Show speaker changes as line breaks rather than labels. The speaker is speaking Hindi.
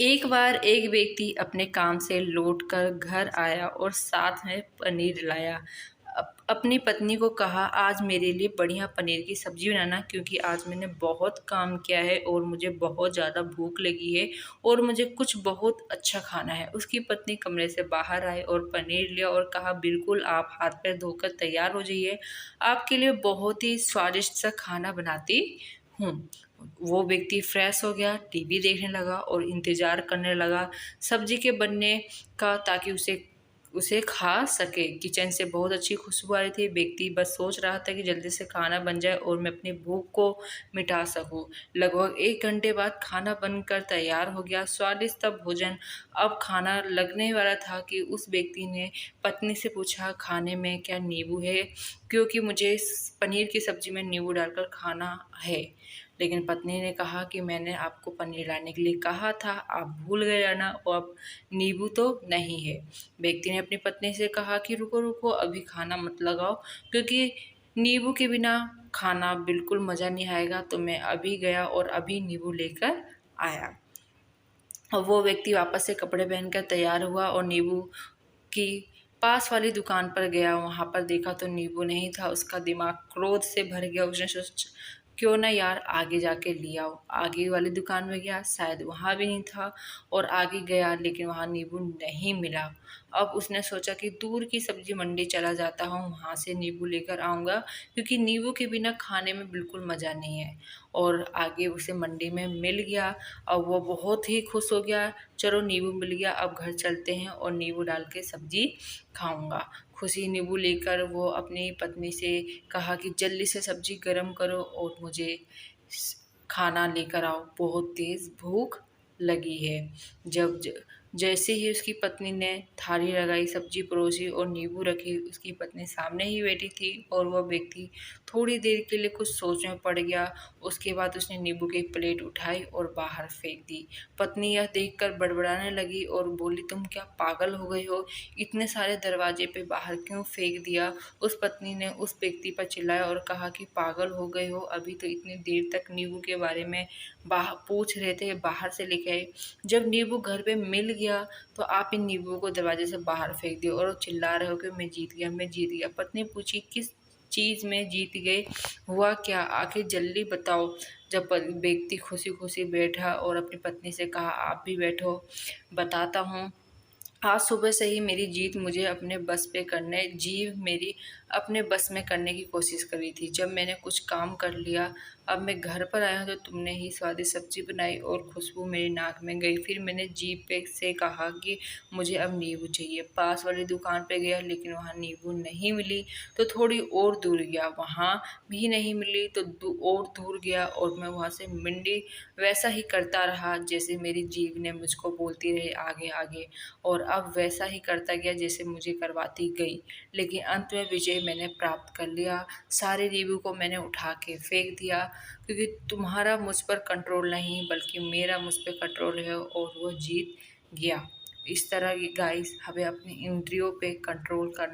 एक बार एक व्यक्ति अपने काम से लौटकर घर आया और साथ में पनीर लाया। अपनी पत्नी को कहा, आज मेरे लिए बढ़िया पनीर की सब्जी बनाना, क्योंकि आज मैंने बहुत काम किया है और मुझे बहुत ज़्यादा भूख लगी है और मुझे कुछ बहुत अच्छा खाना है। उसकी पत्नी कमरे से बाहर आई और पनीर लिया और कहा, बिल्कुल, आप हाथ पैर धोकर तैयार हो जाइए, आपके लिए बहुत ही स्वादिष्ट सा खाना बनाती हूँ। वो व्यक्ति फ्रेश हो गया, टीवी देखने लगा और इंतजार करने लगा सब्जी के बनने का, ताकि उसे उसे खा सके। किचन से बहुत अच्छी खुशबू आ रही थी। व्यक्ति बस सोच रहा था कि जल्दी से खाना बन जाए और मैं अपनी भूख को मिटा सकूं। लगभग 1 घंटे बाद खाना बनकर तैयार हो गया। स्वादिष्ट भोजन अब खाना लगने वाला था कि उस व्यक्ति ने पत्नी से पूछा, खाने में क्या नींबू है, क्योंकि मुझे पनीर की सब्जी में नींबू डालकर खाना है। लेकिन पत्नी ने कहा कि मैंने आपको पनीर लाने के लिए कहा था, आप भूल गए लाना, और अब नींबू तो नहीं है। व्यक्ति ने अपनी पत्नी से कहा कि रुको रुको, अभी खाना मत लगाओ, क्योंकि नींबू के बिना खाना बिल्कुल मज़ा नहीं आएगा। तो मैं अभी गया और अभी नींबू लेकर आया। और वो व्यक्ति वापस से कपड़े पहनकर तैयार हुआ और नींबू की पास वाली दुकान पर गया। वहाँ पर देखा तो नींबू नहीं था। उसका दिमाग क्रोध से भर गया। उसने सोचा, क्यों ना यार आगे जाके ले आओ। आगे वाली दुकान में गया, शायद वहाँ भी नहीं था, और आगे गया लेकिन वहाँ नींबू नहीं मिला। अब उसने सोचा कि दूर की सब्जी मंडी चला जाता हूँ, वहाँ से नींबू लेकर आऊँगा, क्योंकि नींबू के बिना खाने में बिल्कुल मज़ा नहीं है। और आगे उसे मंडी में मिल गया। अब वो बहुत ही खुश हो गया, चलो नींबू मिल गया, अब घर चलते हैं और नींबू डाल के सब्जी खाऊंगा। खुशी नींबू लेकर वो अपनी पत्नी से कहा कि जल्दी से सब्जी गर्म करो और मुझे खाना लेकर आओ, बहुत तेज़ भूख लगी है। जैसे ही उसकी पत्नी ने थाली लगाई, सब्जी परोसी और नींबू रखी, उसकी पत्नी सामने ही बैठी थी और वह व्यक्ति थोड़ी देर के लिए कुछ सोच में पड़ गया। उसके बाद उसने नींबू की प्लेट उठाई और बाहर फेंक दी। पत्नी यह देखकर बड़बड़ाने लगी और बोली, तुम क्या पागल हो गई हो, इतने सारे दरवाजे पे बाहर क्यों फेंक दिया। उस पत्नी ने उस व्यक्ति पर चिल्लाया और कहा कि पागल हो गए हो, अभी तो इतनी देर तक नींबू के बारे में बाहर पूछ रहे थे, बाहर से लेके आए, जब नींबू घर पे मिल गया तो आप इन नींबुओं को दरवाजे से बाहर फेंक दिया और चिल्ला रहे हो कि मैं जीत गया, मैं जीत गया। पत्नी पूछी, किस चीज़ में जीत गए, हुआ क्या, आखिर जल्दी बताओ। जब व्यक्ति खुशी खुशी बैठा और अपनी पत्नी से कहा, आप भी बैठो, बताता हूँ। आज सुबह से ही मेरी जीभ मेरी अपने बस में करने की कोशिश कर रही थी। जब मैंने कुछ काम कर लिया, अब मैं घर पर आया हूँ तो तुमने ही स्वादिष्ट सब्जी बनाई और खुशबू मेरी नाक में गई। फिर मैंने जीभ पे से कहा कि मुझे अब नींबू चाहिए। पास वाली दुकान पे गया लेकिन वहाँ नींबू नहीं मिली, तो थोड़ी और दूर गया, वहाँ भी नहीं मिली, तो और दूर गया और मैं वहाँ से मंडी वैसा ही करता रहा जैसे मेरी जीभ ने मुझको बोलती रही, आगे आगे। और अब वैसा ही करता गया जैसे मुझे करवाती गई। लेकिन अंत में विजय मैंने प्राप्त कर लिया। सारे रिव्यू को मैंने उठा के फेंक दिया, क्योंकि तुम्हारा मुझ पर कंट्रोल नहीं बल्कि मेरा मुझ पर कंट्रोल है, और वो जीत गया। इस तरह की गाइस, हमें अपनी इंद्रियों पे कंट्रोल करना